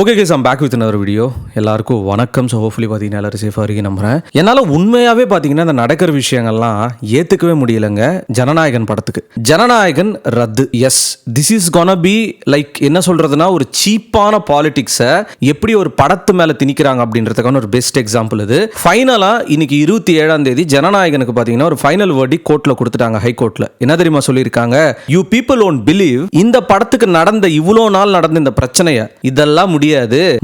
Okay guys I'm back with another video. எல்லாருக்கும் வணக்கம். So hopefully பார்த்தீங்கன்னா எல்லாரும் சேஃபாக இருக்கீங்க நம்புறேன். என்னால் உண்மையாகவே பார்த்தீங்கன்னா இந்த நடக்கிற விஷயங்கள்லாம் ஏற்றுக்கவே முடியலைங்க. ஜனநாயகன் படத்துக்கு ஜனநாயகன் ரத்து. Yes, this is gonna be like என்ன சொல்கிறதுனா ஒரு சீப்பான பாலிடிக்ஸை எப்படி ஒரு படத்து மேலே திணிக்கிறாங்க அப்படின்றதுக்கான ஒரு பெஸ்ட் எக்ஸாம்பிள் இது. ஃபைனலாக இன்னைக்கு 27 ஜனநாயகனுக்கு பார்த்தீங்கன்னா ஒரு ஃபைனல் வேர்டி கோர்ட்டில் கொடுத்துட்டாங்க, ஹை கோர்ட்டில். என்ன தெரியுமா சொல்லியிருக்காங்க? யூ பீப்புள் ஒன்ட் பிலீவ், இந்த படத்துக்கு நடந்த இவ்வளோ நாள் நடந்த இந்த பிரச்சனையை இதெல்லாம் முடியாது,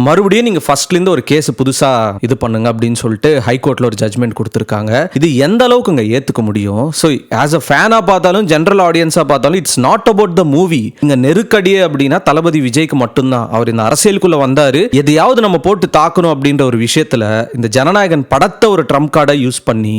மறுபடியும் நீங்க ஃபர்ஸ்ட்ல இருந்து ஒரு கேஸ் புதுசா இது பண்ணுங்க அப்படின்னு சொல்லிட்டு ஹை கோர்ட்ல ஒரு ஜட்ஜ்மெண்ட் கொடுத்திருக்காங்க. இது எந்த அளவுக்குங்க ஏத்துக்க முடியும்? சோ ஆஸ் a ஃபேனா பார்த்தாலும் ஜெனரல் ஆடியன்ஸா பார்த்தாலும் it's not about the movie. இங்க நெருக்கடியே அப்படின்னா தளபதி விஜய்க்கு மட்டும்தான். அவர் இந்த அரசியலுக்குள்ள வந்தாரு, எதையாவது நம்ம போட்டு தாக்கணும் அப்படின்ற ஒரு விஷயத்துல இந்த ஜனநாயகன் படத்தை ஒரு ட்ரம்ப் கார்டை யூஸ் பண்ணி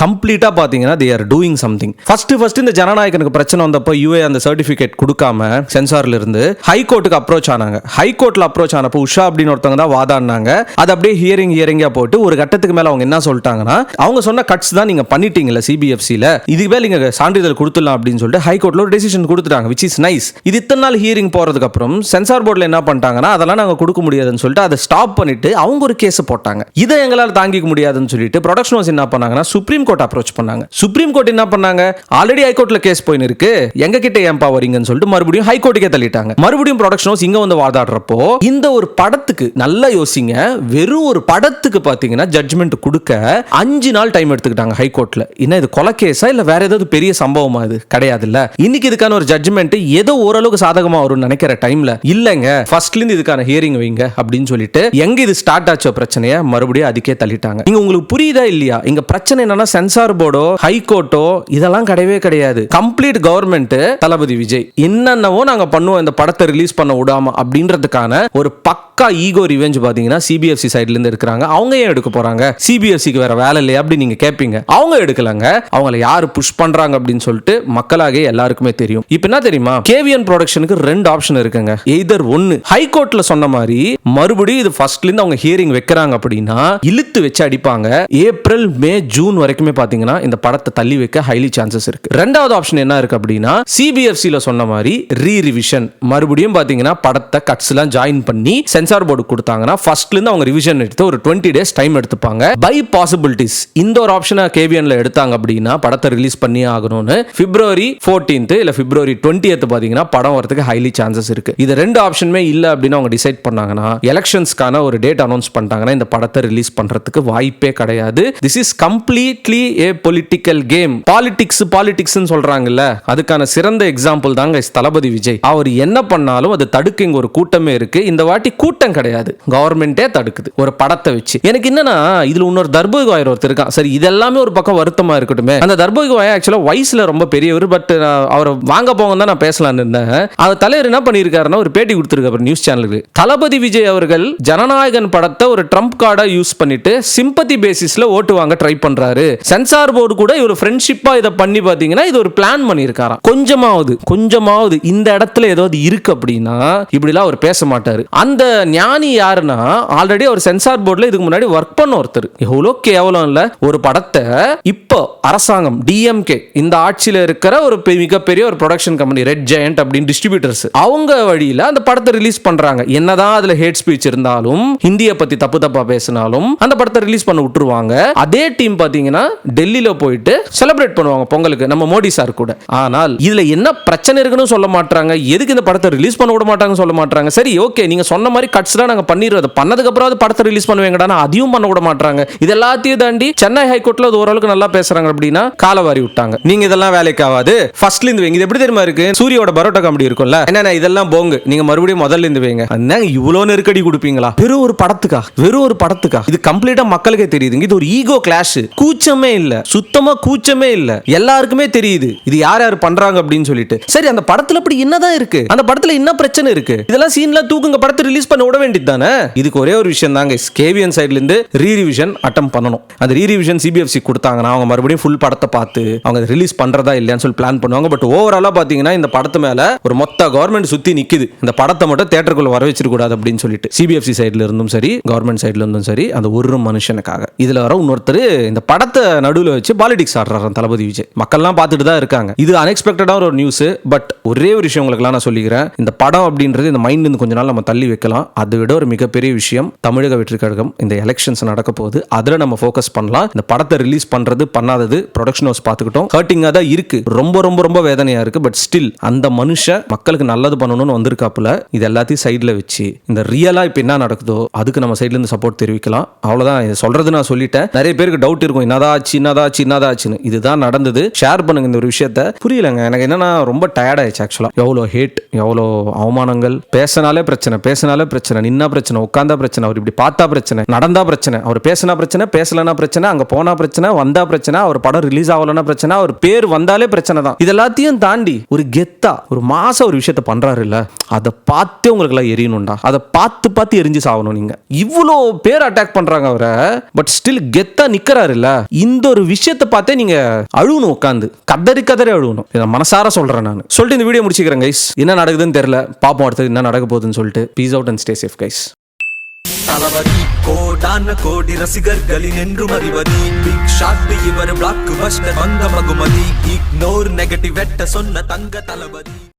கம்ப்ளீட்டா பாத்தீங்கன்னா they are doing something. First இந்த ஜனநாயகனுக்கு பிரச்சனை வந்தப்போ யூஏ அந்த சர்டிபிகேட் கொடுக்காம சென்சார்ல இருந்து ஹை கோர்ட்டுக்கு அப்ரோச் ஆனாங்க. ஹை கோர்ட்ல அப்ரோச் ஆனப்போ உஷா அப்படின்னு ஒருத்தவங்க தான் வாதாடினாங்க. அது அப்படியே ஹியரிங்கா போட்டு ஒரு கட்டத்துக்கு மேல அவங்க என்ன சொல்லிட்டாங்கன்னா, அவங்க சொன்ன கட்ஸ் தான் நீங்க பண்ணிட்டீங்கல்ல சிபிஎஃப்சில, இதுக்கு மேல நீங்க சான்றிதழ் கொடுத்துடலாம் அப்படின்னு சொல்லிட்டு ஹை கோர்ட்ல ஒரு டெசிஷன் கொடுத்துட்டாங்க, which is nice. இது இத்தனை நாள் ஹியரிங் போறதுக்கு அப்புறம் சென்சார் போர்ட்ல என்ன பண்ணிட்டாங்கன்னா, அதெல்லாம் நாங்க கொடுக்க முடியாதுன்னு சொல்லிட்டு அதை ஸ்டாப் பண்ணிட்டு அவங்க ஒரு கேஸ் போட்டாங்க. இதை எங்களால் தாங்கிக்க முடியாதுன்னு சொல்லிட்டு ப்ரொடக்ஷன் ஹவுஸ் என்ன பண்ணாங்கன்னா சுப்ரீம் கோர்ட் அப்ரோச் பண்ணாங்க. சுப்ரீம் கோர்ட் என்ன பண்ணாங்க, ஆல்ரெடி ஹை கோர்ட்ல கேஸ் போயின்னு இருக்கு, எங்க கிட்ட ஏன்பா வரீங்கன்னு சொல்லிட்டு மறுபடியும் ஹை கோர்ட்டுக்கே தள்ளிட்டாங்க. மறுபடியும் ப்ரொடக்ஷன் ஹவுஸ் இங்க வந்து வாதாடுறப்போ இந்த ஒரு படத்துக்கு நல்லா யோசிங்க, வெறும் ஒரு படத்துக்கு பாத்தீங்கன்னா ஜட்ஜ்மெண்ட் கொடுக்க 5 நாள் டைம் எடுத்துக்கிட்டாங்க ஹை கோர்ட்ல. என்ன இது கொலை கேஸா இல்ல வேற ஏதாவது பெரிய சம்பவமா? இது கிடையாது இல்ல. இன்னைக்கு இதுக்கான ஒரு ஜட்ஜ்மெண்ட் ஏதோ ஓரளவுக்கு சாதகமா வரும்னு நினைக்கிற டைம்ல இல்லங்க ஃபர்ஸ்ட்ல இருந்து இதுக்கான ஹியரிங் வைங்க அப்படின்னு சொல்லிட்டு எங்க இது ஸ்டார்ட் ஆச்சோ பிரச்சனையை மறுபடியும் அதுக்கே தள்ளிட்டாங்க. இங்க உங்களுக்கு புரியுதா இல்லையா? இங்க பிரச்சனை என்னன்னா சென்சார் போர்டோ ஹை கோர்ட்டோ இதெல்லாம் கிடையவே கிடையாது. கம்ப்ளீட் கவர்மெண்ட் தளபதி விஜய் என்னென்னவோ நாங்க பண்ணுவோம் இந்த படத்தை ரிலீஸ் பண்ண விடாம அப்படின்றதுக்கான ஒரு பக்கா ஈகோ ரிவெஞ்ச் பாத்தீங்கன்னா சிபிஎஃப்சி சைடுல இருந்து எடுக்கறாங்க. அவங்க ஏன் எடுக்க போறாங்க? சிபிஎஃப்சிக்கு வேற வேலை இல்லையா அப்படி நீங்க கேட்பீங்க. அவங்க எடுக்கலங்க, அவங்கள யாரு புஷ் பண்றாங்க அப்படின்னு சொல்லிட்டு மக்களாக எல்லாருக்குமே தெரியும். இப்போ என்ன தெரியுமா, கேவிஎன் ப்ரொடக்ஷனுக்கு 2 ஆப்ஷன் இருக்குங்க. எய்தர் ஒன்னு ஹை கோர்ட்ல சொன்ன மாதிரி மறுபடியும் இது ஃபர்ஸ்ட்ல இருந்து அவங்க ஹியரிங் வைக்கிறாங்க அப்படின்னா இழுத்து வச்சு அடிப்பாங்க. ஏப்ரல் மே ஜூன் வரைக்குமே பாத்தீங்கன்னா இந்த படத்தை தள்ளி வைக்க ஹைலி சான்சஸ் இருக்கு. ரெண்டாவது ஆப்ஷன் என்ன இருக்கு அப்படின்னா சிபிஎஃப்சில சொன்ன மாதிரி ரீரிவிஷன், மறுபடியும் பாத்தீங்கன்னா படத்தை கட்ஸ் எல்லாம் ஜாயின் பண்ணி சென்சார் போர்டு கொடுத்தாங்கன்னா ஃபர்ஸ்ட்ல இருந்து அவங்க ரிவிஷன் எடுத்து ஒரு 20 days டைம் எடுத்துப்பாங்க. பை பாசிபிலிட்டிஸ் இந்த ஒரு ஆப்ஷனை கேவிஎன்ல எடுத்தாங்க அப்படின்னா படத்தை ரிலீஸ் பண்ணி ஆகணும்னு February 14th இல்ல February 20th பாத்தீங்கன்னா படம் வரதுக்கு ஹைலி சான்சஸ் இருக்கு. இது 2 ஆப்ஷனுமே இல்ல அப்படின்னு அவங்க டிசைட் பண்ணாங்கன்னா எலெக்ஷன்ஸ்க்கான ஒரு டேட் அனௌன்ஸ் பண்ணிட்டாங்கன்னா இந்த படத்தை ரிலீஸ் பண்றதுக்கு வாய்ப்பே கிடையாது. This is completely a political game. பாலிடிக்ஸ்னு சொல்றாங்கல்ல, அதுக்கான சிறந்த எக்ஸாம்பிள் தாங்க தளபதி விஜய். அவர் என்ன பண்ணாலும் அது தடுக்க இங்க ஒரு கூட்டமே இருக்கு. இந்த வாட்டி கூட்டம் கிடையாது, கவர்மெண்டே தடுக்குது ஒரு படத்தை வச்சு. எனக்கு என்னன்னா இதுல இன்னொரு தர்போகி வாயர் ஒருத்தர் இருக்கான். சரி, இதெல்லாமே ஒரு பக்கம் வருத்தமா இருக்கட்டுமே, அந்த தர்போகி வாயர் ஆக்சுவலா வயசுல ரொம்ப பெரியவர். பட் அவர் வாங்க போங்க தான் நான் பேசலான்னு இருந்தேன். அது தலைவர் என்ன பண்ணிருக்காருன்னா ஒரு பேட்டி கொடுத்திருக்காரு நியூஸ் சேனலுக்கு. தளபதி விஜய் அவர்கள் ஜனநாயகன் படத்தை ஒரு ட்ரம்ப் கார்டா யூஸ் பண்ணிட்டு சிம்பத்தி பேசிஸ்ல ஓட்டு வாங்க ட்ரை பண்றாரு. சென்சார் போர்டு கூட இவர் ஃப்ரெண்ட்ஷிப்பா இதை பண்ணி பாத்தீங்கன்னா இது ஒரு பிளான் பண்ணிருக்காராம். கொஞ்சமாவது இந்த இடத்துல ஏதாவது இருக்கு அப்படின்னா இப்படிலாம் அவர் பேச மாட்டாரு. அந்த ஞானி யாருன்னா ஆல்ரெடி அவர் சென்சார் போர்டுல இதுக்கு முன்னாடி ஒர்க் பண்ண ஒருத்தர். எவ்வளோ கேவலம் இல்ல, ஒரு படத்தை இப்போ அரசாங்கம் டிஎம்கே இந்த ஆட்சியில இருக்கிற ஒரு மிகப்பெரிய ஒரு ப்ரொடக்ஷன் கம்பெனி ரெட் ஜெயண்ட் அப்படின்னு டிஸ்ட்ரிபியூட்டர்ஸ் அவங்க வழியில அந்த படத்தை ரிலீஸ் பண்றாங்க. என்னதான் அதுல ஹேட் ஸ்பீச் இருந்தாலும் ஹிந்தியை பத்தி தப்பா பேசினாலும் அந்த படத்தை ரிலீஸ் பண்ண விட்டுருவாங்க. அதே டீம் பாத்தீங்கன்னா டெல்லியில போயிட்டு செலிப்ரேட் பண்ணுவாங்க பொங்கலுக்கு நம்ம மோடி சார் கூட. ஆனால் இதுல என்ன பிரச்சனை இருக்குன்னு சொல்ல மாட்டாங்க, எதுக்கு இந்த படத்தை ரிலீஸ் பண்ண விட மாட்டாங்கன்னு சொல்ல மாட்டாங்க. சரி ஓகே, நீங்க சொன்ன மாதிரி கட்ஸ்லாம் நாங்க பண்ணிடுறது, பண்ணதுக்கு அப்புறம் அது படத்தை ரிலீஸ் பண்ணுவீங்கடா, அதையும் பண்ண விட மாட்டாங்க. இது எல்லாத்தையும் தாண்டி சென்னை ஹைகோர்ட்ல அது ஓரளவுக்கு நல்லா பேசுறாங்க அப்படின்னா காலவாரி விட்டாங்க. நீங்க இதெல்லாம் வேலைக்கு ஆகாது, ஃபர்ஸ்ட்ல இருந்து வைங்க. இது எப்படி தெரியுமா இருக்கு, சூரியோட பரோட்டா காமெடி இருக்கும்ல, என்ன இதெல்லாம் போங்க, நீங்க மறுபடியும் முதல்ல இருந்து வைங்க. இவ்வளவு நெருக்கடி கொடுப்பீங்களா வெறும் ஒரு படத்துக்கா? இது கம்ப்ளீட்டா மக்களுக்கே தெரியுதுங்க. இது ஒரு ஈகோ கிளாஷ். கூச்சமே இல்ல, சுத்தமா கூச்சமே இல்ல, எல்லாருக்குமே தெரியுது இது யார் யார் பண்றாங்க அப்படின்னு சொல்லிட்டு. சரி, அந்த படத்துல அப்படி என்னதான் இருக்கு, அந்த படத்துல என்ன பிரச்சனை இருக்கு, இதெல்லாம் சீன்ல தூக்குங்க, படத்தை ரிலீஸ் பண்ண விட வேண்டியது தானே. இதுக்கு ஒரே ஒரு விஷயம் தாங்க, கேவிஎன் சைடுல இருந்து ரீரிவிஷன் அட்டெம்ப்ட் பண்ணணும். அந்த ரீரிவிஷன் சிபிஎஃப்சி கொடுத்தாங்கன்னா அவங்க மறுபடியும் ஃபுல் படத்தை பார்த்து அவங்க ரிலீஸ் பண்றதா இல்லையான்னு சொல்லி பிளான் பண்ணுவாங்க. பட் ஓவராலா பாத்தீங்கன்னா இந்த படத்து மேல ஒரு மொத்த கவர்மெண்ட் சுத்தி நிக்குது, இந்த படத்தை மட்டும் தியேட்டருக்குள்ள வர வச்சிருக்க கூடாது அப்படின்னு சொல்லிட்டு. சிபிஎஃப்சி சைடுல இருந்தும் சரி, கவர்மெண்ட் சைடுல இருந்தும் சரி, அந்த ஒரு மனுஷனுக்காக. இதுல வர இன்னொருத்தர் இந்த படத்தை நடுவில் வச்சு பாலிடிக்ஸ் ஆடுறாரு தளபதி விஜய். மக்கள்லாம் பார்த்துட்டு தான் இருக்காங்க. இது அன்எக்ஸ்பெக்டடான ஒரு நியூஸ். பட் ஒரே ஒரு விஷயம் உங்களுக்கு நான் சொல்லிக்கிறேன், இந்த படம் அப்படின்றது இந்த மைண்ட்ல இருந்து கொஞ்ச நாள் நம்ம தள்ளி வைக்கலாம். அதை விட ஒரு மிகப்பெரிய விஷயம் தமிழக வெற்றி கழகம் இந்த எலெக்ஷன்ஸ் நடக்க போகுது, அதில் நம்ம ஃபோக்கஸ் பண்ணலாம். இந்த படத்தை ரிலீஸ் பண்றது பண்ணாதது ப்ரொடக்ஷன் ஹவுஸ் பார்த்துக்கிட்டோம். ஹர்ட்டிங்காக தான் இருக்கு, ரொம்ப ரொம்ப ரொம்ப வேதனையா இருக்கு. பட் ஸ்டில் அந்த மனுஷன் மக்களுக்கு நல்லது பண்ணணும்னு வந்திருக்காப்புல. இது எல்லாத்தையும் சைடில் வச்சு இந்த ரியலா இப்போ என்ன நடக்குதோ அதுக்கு நம்ம சைட்ல இருந்து சப்போர்ட் தெரிவிக்கலாம். அவ்வளவுதான். இதை சொல்றது நான் சொல்லிட்டேன். நிறைய பேருக்கு டவுட் இருக்கும், என்னதாச்சுன்னு. இதுதான் நடந்தது. ஷேர் பண்ணுங்க இந்த ஒரு விஷயத்த. புரியலங்க எனக்கு என்னன்னா, ரொம்ப டயர்ட் ஆயிடுச்சு ஆக்சுவலா. எவ்வளோ ஹேட், எவ்வளோ அவமானங்கள். பேசினாலே பிரச்சனை, நின்னா பிரச்சனை, உட்கார்ந்தா பிரச்சனை, அவர் இப்படி பார்த்தா பிரச்சனை, நடந்தா பிரச்சனை, அவர் பேசினா பிரச்சனை, பேசலனா பிரச்சனை, அங்க போனா பிரச்சனை, வந்தா பிரச்சனை, அவர் படம் ரிலீஸ் ஆகலன்னா பிரச்சனை, அவர் பேர் வந்தாலே பிரச்சனை தான். இதெல்லாத்தையும் தாண்டி ஒரு கெத்தா ஒரு மாசம் ஒரு விஷயத்த பண்றாரு இல்ல, அதை பார்த்தே உங்களுக்கு எல்லாம் எரியணும்டா. அதை பார்த்து எரிஞ்சு சாகணும். நீங்க இவ்வளோ பேர் அட்டாக் பண்றாங்க அவரை, பட் ஸ்டில் கெத்தா நிக்கிறாரு இல்ல. இந்த ஒரு விஷயத்தை பார்த்தே நீங்க அழுவணும், உட்காந்து கதறி அழுவணும். மனசார சொல்றேன் நான். சொல்லிட்டு இந்த வீடியோ முடிச்சுக்கிறேன் கைஸ். என்ன நடக்குதுன்னு தெரியல, பாப்போம் அடுத்தது என்ன நடக்க போகுதுன்னு சொல்லிட்டு. Peace out and stay safe guys. Thalapathy கோடான கோடி ரசிகர்களின் என்றும் அறிவதி, பிக் ஷாட் இவர் பிளாக் பஸ்டர் வந்த மகுமதி, இக்னோர் நெகட்டிவ் வெட்ட சொன்ன தங்க தளபதி.